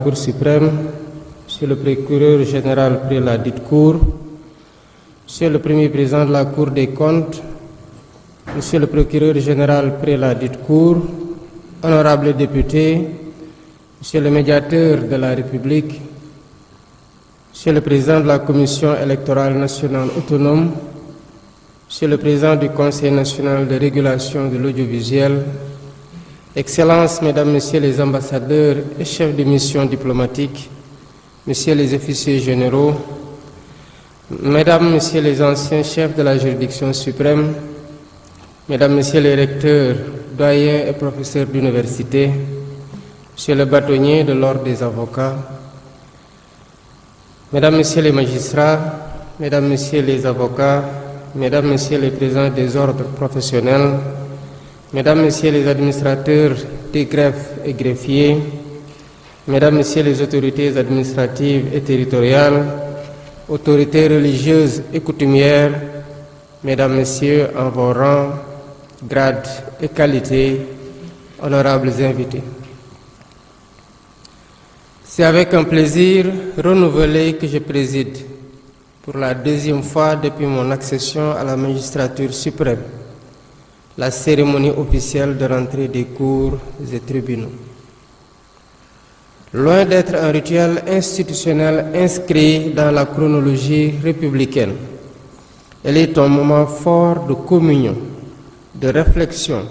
Cour suprême, Monsieur le procureur général près la dite Cour, Monsieur le premier président de la Cour des comptes, Monsieur le procureur général près la dite Cour, honorables députés, Monsieur le médiateur de la République, Monsieur le président de la Commission électorale nationale autonome, Monsieur le président du Conseil national de régulation de l'audiovisuel, Excellences, Mesdames, Messieurs les ambassadeurs et chefs de mission diplomatique, Messieurs les officiers généraux, Mesdames, Messieurs les anciens chefs de la juridiction suprême, Mesdames, Messieurs les recteurs, doyens et professeurs d'université, Monsieur le bâtonnier de l'ordre des avocats, Mesdames, Messieurs les magistrats, Mesdames, Messieurs les avocats, Mesdames, Messieurs les présidents des ordres professionnels, Mesdames, Messieurs les administrateurs des greffes et greffiers, Mesdames, Messieurs les autorités administratives et territoriales, autorités religieuses et coutumières, Mesdames, Messieurs, en vos rangs, grades et qualités, honorables invités. C'est avec un plaisir renouvelé que je préside pour la deuxième fois depuis mon accession à la magistrature suprême la cérémonie officielle de rentrée des cours et tribunaux. Loin d'être un rituel institutionnel inscrit dans la chronologie républicaine, elle est un moment fort de communion, de réflexion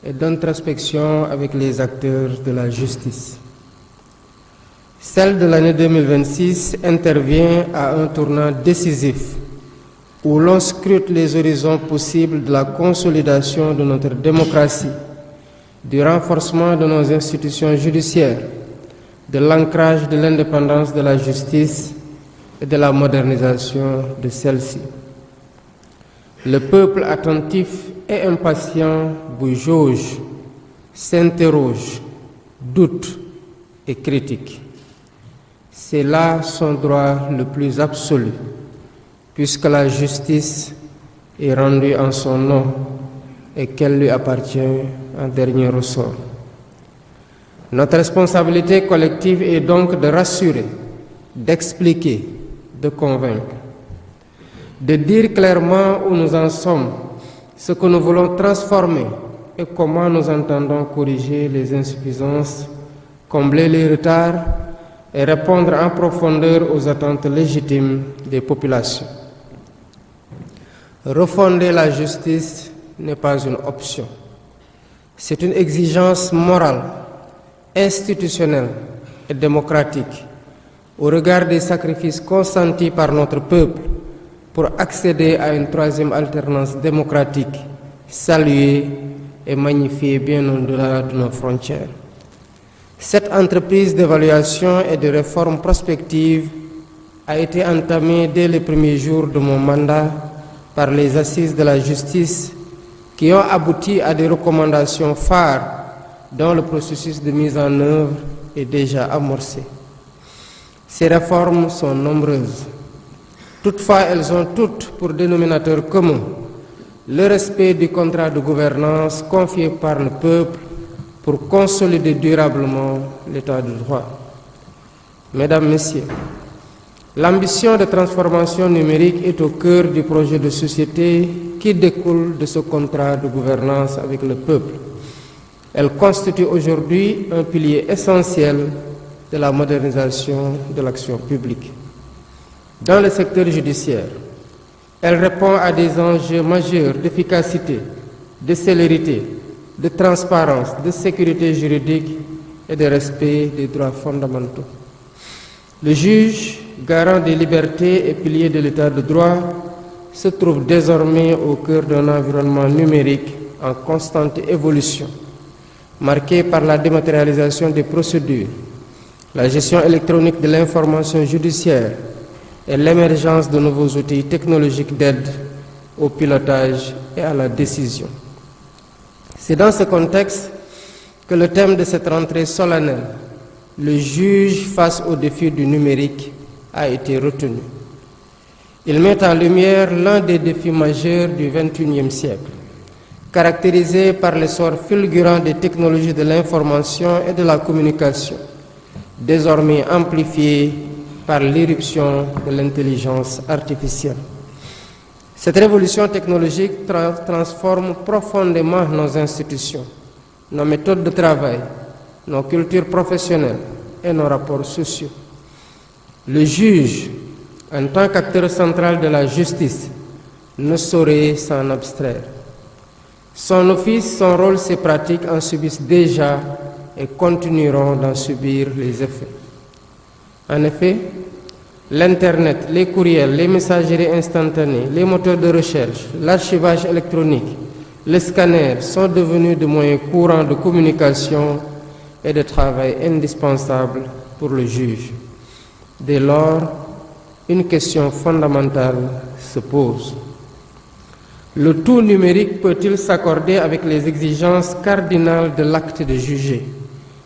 et d'introspection avec les acteurs de la justice. Celle de l'année 2026 intervient à un tournant décisif où l'on scrute les horizons possibles de la consolidation de notre démocratie, du renforcement de nos institutions judiciaires, de l'ancrage de l'indépendance de la justice et de la modernisation de celle-ci. Le peuple attentif et impatient vous jauge, s'interroge, doute et critique. C'est là son droit le plus absolu, puisque la justice est rendue en son nom et qu'elle lui appartient en dernier ressort. Notre responsabilité collective est donc de rassurer, d'expliquer, de convaincre, de dire clairement où nous en sommes, ce que nous voulons transformer et comment nous entendons corriger les insuffisances, combler les retards et répondre en profondeur aux attentes légitimes des populations. Refonder la justice n'est pas une option. C'est une exigence morale, institutionnelle et démocratique au regard des sacrifices consentis par notre peuple pour accéder à une troisième alternance démocratique, saluée et magnifiée bien au-delà de nos frontières. Cette entreprise d'évaluation et de réforme prospective a été entamée dès les premiers jours de mon mandat par les assises de la justice qui ont abouti à des recommandations phares dont le processus de mise en œuvre est déjà amorcé. Ces réformes sont nombreuses. Toutefois, elles ont toutes pour dénominateur commun le respect du contrat de gouvernance confié par le peuple pour consolider durablement l'état de droit. Mesdames, Messieurs, l'ambition de transformation numérique est au cœur du projet de société qui découle de ce contrat de gouvernance avec le peuple. Elle constitue aujourd'hui un pilier essentiel de la modernisation de l'action publique. Dans le secteur judiciaire, elle répond à des enjeux majeurs d'efficacité, de célérité, de transparence, de sécurité juridique et de respect des droits fondamentaux. Le juge, garant des libertés et pilier de l'état de droit, se trouve désormais au cœur d'un environnement numérique en constante évolution, marqué par la dématérialisation des procédures, la gestion électronique de l'information judiciaire et l'émergence de nouveaux outils technologiques d'aide au pilotage et à la décision. C'est dans ce contexte que le thème de cette rentrée solennelle, le juge face aux défis du numérique, a été retenu. Il met en lumière l'un des défis majeurs du XXIe siècle, caractérisé par l'essor fulgurant des technologies de l'information et de la communication, désormais amplifiée par l'irruption de l'intelligence artificielle. Cette révolution technologique transforme profondément nos institutions, nos méthodes de travail, nos cultures professionnelles et nos rapports sociaux. Le juge, en tant qu'acteur central de la justice, ne saurait s'en abstraire. Son office, son rôle, ses pratiques en subissent déjà et continueront d'en subir les effets. En effet, l'Internet, les courriels, les messageries instantanées, les moteurs de recherche, l'archivage électronique, les scanners sont devenus de moyens courants de communication et de travail indispensables pour le juge. Dès lors, une question fondamentale se pose. Le tout numérique peut-il s'accorder avec les exigences cardinales de l'acte de juger?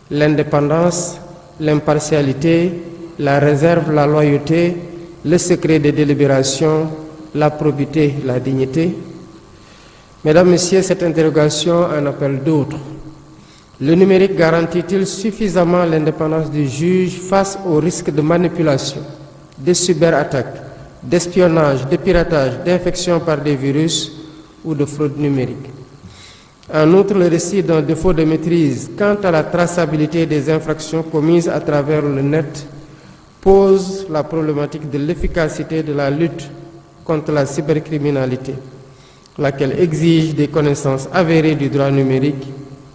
L'indépendance, l'impartialité, la réserve, la loyauté, le secret des délibérations, la probité, la dignité. Mesdames, Messieurs, cette interrogation en appelle d'autres. Le numérique garantit-il suffisamment l'indépendance du juge face aux risques de manipulation, de cyberattaques, d'espionnage, de piratage, d'infection par des virus ou de fraude numérique? En outre, le récit d'un défaut de maîtrise quant à la traçabilité des infractions commises à travers le net pose la problématique de l'efficacité de la lutte contre la cybercriminalité, laquelle exige des connaissances avérées du droit numérique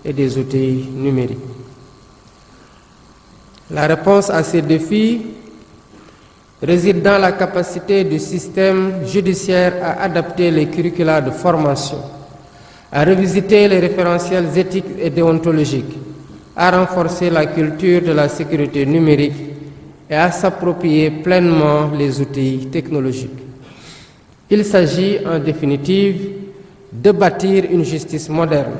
et des outils numériques. La réponse à ces défis réside dans la capacité du système judiciaire à adapter les curricula de formation, à revisiter les référentiels éthiques et déontologiques, à renforcer la culture de la sécurité numérique et à s'approprier pleinement les outils technologiques. Il s'agit en définitive de bâtir une justice moderne,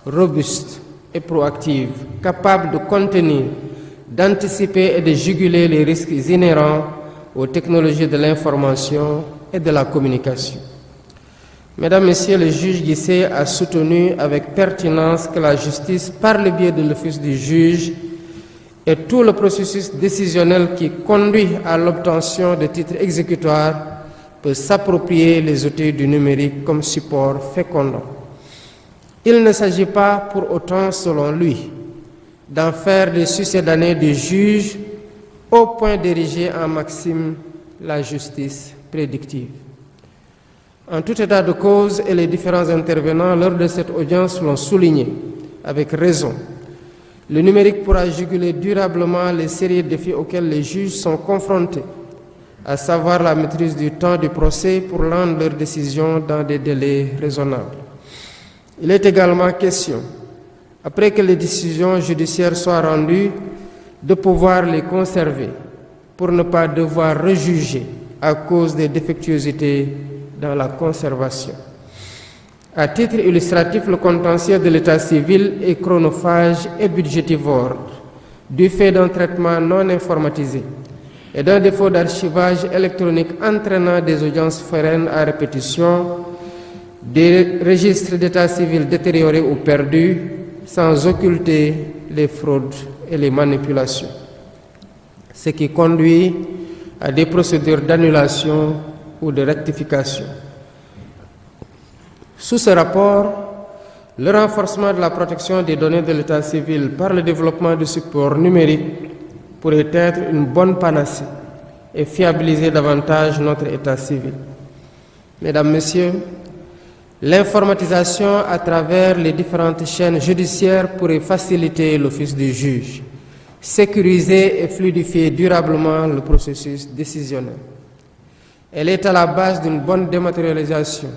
robuste et proactive, capable de contenir, d'anticiper et de juguler les risques inhérents aux technologies de l'information et de la communication. Mesdames, Messieurs, le juge Guissé a soutenu avec pertinence que la justice, par le biais de l'office du juge, et tout le processus décisionnel qui conduit à l'obtention de titres exécutoires peut s'approprier les outils du numérique comme support fécondant. Il ne s'agit pas pour autant, selon lui, d'en faire des succédanés du juge au point d'ériger en maxime la justice prédictive. En tout état de cause, et les différents intervenants lors de cette audience l'ont souligné, avec raison, le numérique pourra juguler durablement les sérieux défis auxquels les juges sont confrontés, à savoir la maîtrise du temps du procès pour rendre leurs décisions dans des délais raisonnables. Il est également question, après que les décisions judiciaires soient rendues, de pouvoir les conserver pour ne pas devoir rejuger à cause des défectuosités dans la conservation. À titre illustratif, le contentieux de l'état civil est chronophage et budgétivore, du fait d'un traitement non informatisé et d'un défaut d'archivage électronique entraînant des audiences foraines à répétition, des registres d'état civil détériorés ou perdus, sans occulter les fraudes et les manipulations, ce qui conduit à des procédures d'annulation ou de rectification. Sous ce rapport, le renforcement de la protection des données de l'état civil par le développement de supports numériques pourrait être une bonne panacée et fiabiliser davantage notre état civil. Mesdames, Messieurs, l'informatisation à travers les différentes chaînes judiciaires pourrait faciliter l'office du juge, sécuriser et fluidifier durablement le processus décisionnel. Elle est à la base d'une bonne dématérialisation,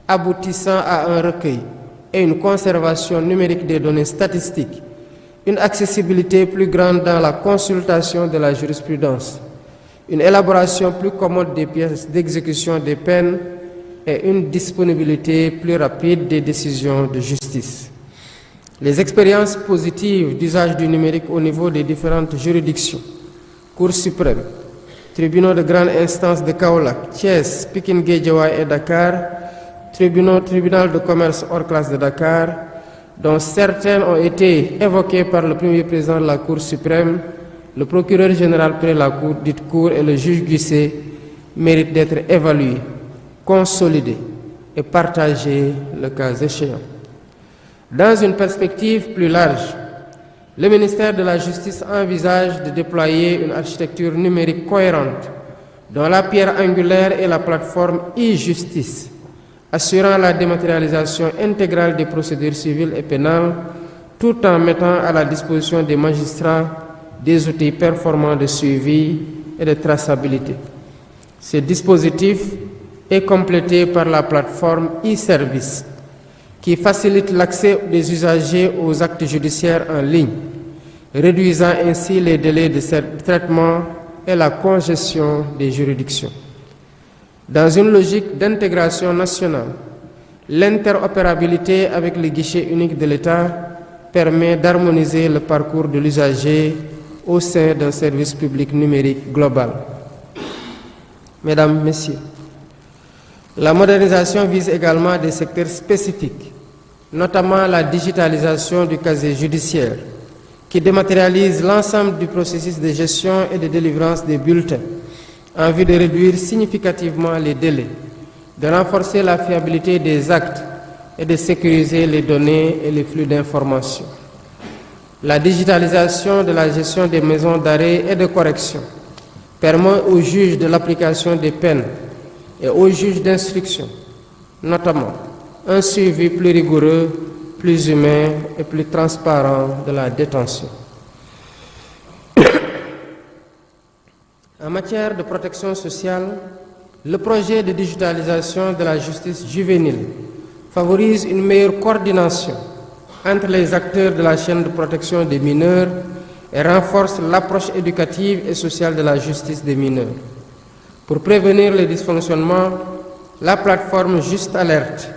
aboutissant à un recueil et une conservation numérique des données statistiques, une accessibilité plus grande dans la consultation de la jurisprudence, une élaboration plus commode des pièces d'exécution des peines et une disponibilité plus rapide des décisions de justice. Les expériences positives d'usage du numérique au niveau des différentes juridictions, Cour suprême, tribunaux de grande instance de Kaolack, Thiès, Pikine, Guédiawaye et Dakar, tribunal de commerce hors classe de Dakar, dont certaines ont été évoquées par le premier président de la Cour suprême, le procureur général près la cour, dite cour et le juge Guisset méritent d'être évalués, consolidés et partagés le cas échéant. Dans une perspective plus large, le ministère de la Justice envisage de déployer une architecture numérique cohérente dont la pierre angulaire est la plateforme e-justice, assurant la dématérialisation intégrale des procédures civiles et pénales tout en mettant à la disposition des magistrats des outils performants de suivi et de traçabilité. Ce dispositif est complété par la plateforme e-service qui facilite l'accès des usagers aux actes judiciaires en ligne, réduisant ainsi les délais de traitement et la congestion des juridictions. Dans une logique d'intégration nationale, l'interopérabilité avec le guichet unique de l'État permet d'harmoniser le parcours de l'usager au sein d'un service public numérique global. Mesdames, Messieurs, la modernisation vise également des secteurs spécifiques, notamment la digitalisation du casier judiciaire, qui dématérialise l'ensemble du processus de gestion et de délivrance des bulletins, en vue de réduire significativement les délais, de renforcer la fiabilité des actes et de sécuriser les données et les flux d'informations. La digitalisation de la gestion des maisons d'arrêt et de correction permet aux juges de l'application des peines et aux juges d'instruction, notamment, un suivi plus rigoureux, plus humain et plus transparent de la détention. En matière de protection sociale, le projet de digitalisation de la justice juvénile favorise une meilleure coordination entre les acteurs de la chaîne de protection des mineurs et renforce l'approche éducative et sociale de la justice des mineurs. Pour prévenir les dysfonctionnements, la plateforme Juste Alerte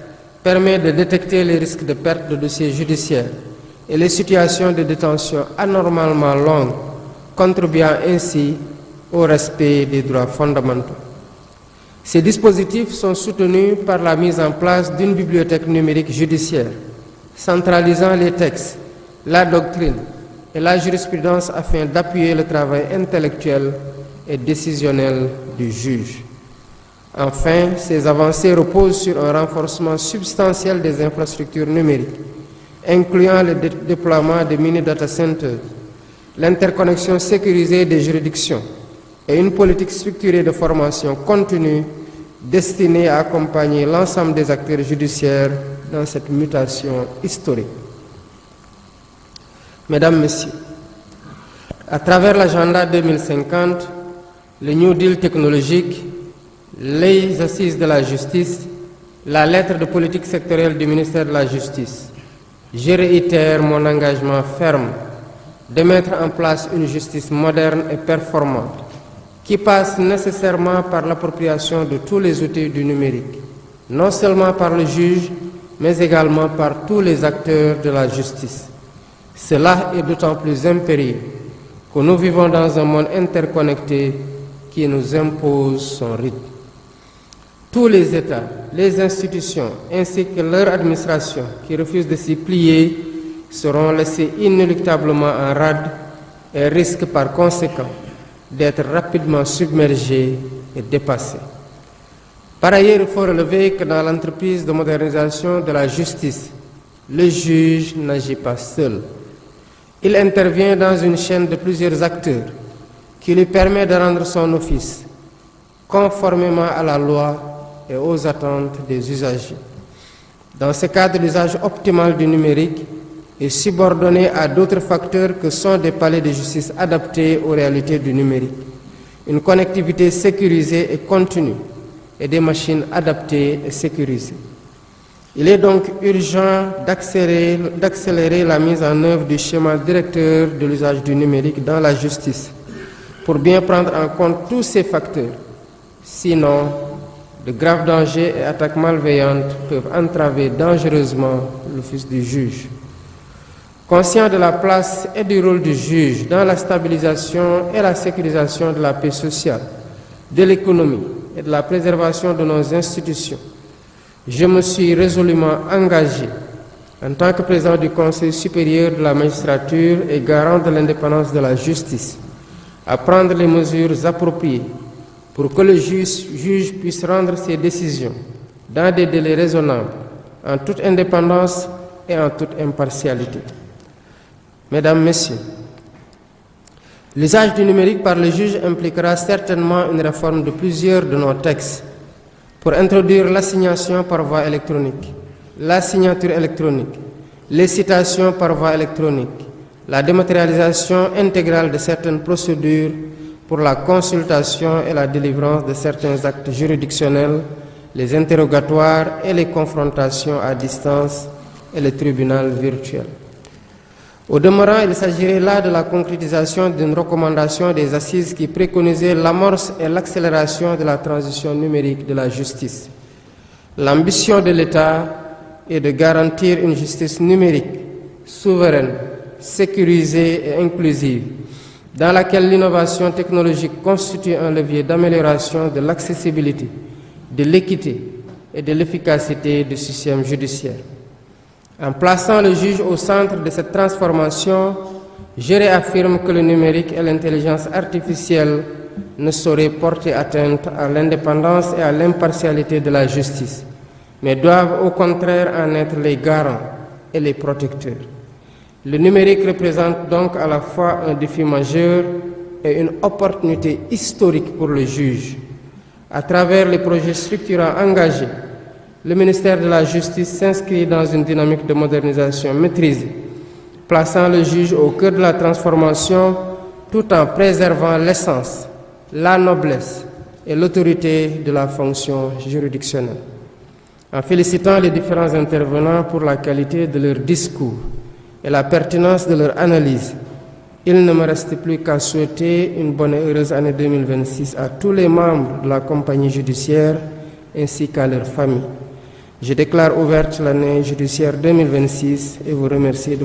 permet de détecter les risques de perte de dossiers judiciaires et les situations de détention anormalement longues, contribuant ainsi au respect des droits fondamentaux. Ces dispositifs sont soutenus par la mise en place d'une bibliothèque numérique judiciaire, centralisant les textes, la doctrine et la jurisprudence afin d'appuyer le travail intellectuel et décisionnel du juge. Enfin, ces avancées reposent sur un renforcement substantiel des infrastructures numériques, incluant le déploiement de mini-data centers, l'interconnexion sécurisée des juridictions et une politique structurée de formation continue destinée à accompagner l'ensemble des acteurs judiciaires dans cette mutation historique. Mesdames, Messieurs, à travers l'agenda 2050, le New Deal technologique, les assises de la justice, la lettre de politique sectorielle du ministère de la Justice, je réitère mon engagement ferme de mettre en place une justice moderne et performante qui passe nécessairement par l'appropriation de tous les outils du numérique, non seulement par le juge, mais également par tous les acteurs de la justice. Cela est d'autant plus impérieux que nous vivons dans un monde interconnecté qui nous impose son rythme. Tous les États, les institutions ainsi que leur administration qui refusent de s'y plier seront laissés inéluctablement en rade et risquent par conséquent d'être rapidement submergés et dépassés. Par ailleurs, il faut relever que dans l'entreprise de modernisation de la justice, le juge n'agit pas seul. Il intervient dans une chaîne de plusieurs acteurs qui lui permet de rendre son office conformément à la loi et aux attentes des usagers. Dans ce cadre, l'usage optimal du numérique est subordonné à d'autres facteurs que sont des palais de justice adaptés aux réalités du numérique, une connectivité sécurisée et continue et des machines adaptées et sécurisées. Il est donc urgent d'accélérer la mise en œuvre du schéma directeur de l'usage du numérique dans la justice pour bien prendre en compte tous ces facteurs. Sinon, de graves dangers et attaques malveillantes peuvent entraver dangereusement l'office du juge. Conscient de la place et du rôle du juge dans la stabilisation et la sécurisation de la paix sociale, de l'économie et de la préservation de nos institutions, je me suis résolument engagé en tant que président du Conseil supérieur de la magistrature et garant de l'indépendance de la justice à prendre les mesures appropriées pour que le juge puisse rendre ses décisions dans des délais raisonnables, en toute indépendance et en toute impartialité. Mesdames, Messieurs, l'usage du numérique par le juge impliquera certainement une réforme de plusieurs de nos textes pour introduire l'assignation par voie électronique, la signature électronique, les citations par voie électronique, la dématérialisation intégrale de certaines procédures pour la consultation et la délivrance de certains actes juridictionnels, les interrogatoires et les confrontations à distance et le tribunal virtuel. Au demeurant, il s'agirait là de la concrétisation d'une recommandation des assises qui préconisait l'amorce et l'accélération de la transition numérique de la justice. L'ambition de l'État est de garantir une justice numérique, souveraine, sécurisée et inclusive, dans laquelle l'innovation technologique constitue un levier d'amélioration de l'accessibilité, de l'équité et de l'efficacité du système judiciaire. En plaçant le juge au centre de cette transformation, je réaffirme que le numérique et l'intelligence artificielle ne sauraient porter atteinte à l'indépendance et à l'impartialité de la justice, mais doivent au contraire en être les garants et les protecteurs. Le numérique représente donc à la fois un défi majeur et une opportunité historique pour le juge. À travers les projets structurants engagés, le ministère de la Justice s'inscrit dans une dynamique de modernisation maîtrisée, plaçant le juge au cœur de la transformation tout en préservant l'essence, la noblesse et l'autorité de la fonction juridictionnelle. En félicitant les différents intervenants pour la qualité de leur discours et la pertinence de leur analyse, il ne me reste plus qu'à souhaiter une bonne et heureuse année 2026 à tous les membres de la compagnie judiciaire ainsi qu'à leurs familles. Je déclare ouverte l'année judiciaire 2026 et vous remercie de